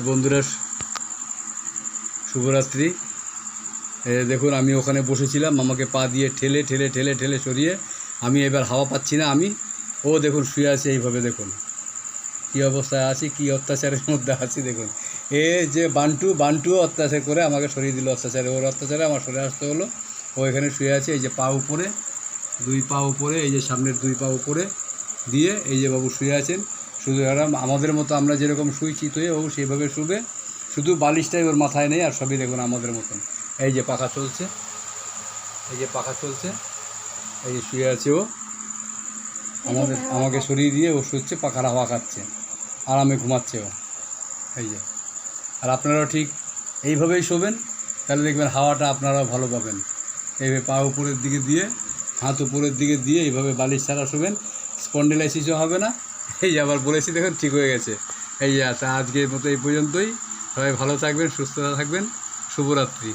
বন্ধুরা শুভরাত্রি। দেখুন আমি ওখানে বসেছিলাম, আমাকে পা দিয়ে ঠেলে ঠেলে ঠেলে ঠেলে সরিয়ে আমি এবার হাওয়া পাচ্ছি না। ও দেখুন শুয়ে আছে এইভাবে, দেখুন কী অবস্থায় আছি, কী অত্যাচারের মধ্যে আছি। দেখুন এ যে বান্টুও অত্যাচার করে আমাকে সরিয়ে দিল, অত্যাচারে ওর অত্যাচারে আমার সরে আসতে হলো। ও এখানে শুয়ে আছে, এই যে পা উপরে, 2 পা উপরে, এই যে সামনের 2 পা উপরে দিয়ে এই যে বাবু শুয়ে আছেন। শুধু আমাদের মতো আমরা যেরকম শুইছি তো ও সেইভাবে শুবে, শুধু বালিশটাই ওর মাথায় নেই, আর সবই দেখুন আমাদের মতন। এই যে পাখা চলছে, এই যে পাখা চলছে, এই যে শুয়ে আছে ও, আমাকে সরিয়ে দিয়ে ও শুচ্ছে, পাখার হাওয়া খাচ্ছে, আরামে ঘুমাচ্ছে ও। এই যে, আর আপনারাও ঠিক এইভাবেই শোবেন, তাহলে দেখবেন হাওয়াটা আপনারাও ভালো পাবেন। এইভাবে পা উপরের দিকে দিয়ে, হাত উপরের দিকে দিয়ে এইভাবে বালিশ ছাড়া শোবেন, স্পন্ডিলাইসিসও হবে না। এই যে আবার বলেছি, দেখুন ঠিক হয়ে গেছে। এই যে আজকের মতো এই পর্যন্তই। সবাই ভালো থাকবেন, সুস্থ থাকবেন। শুভরাত্রি।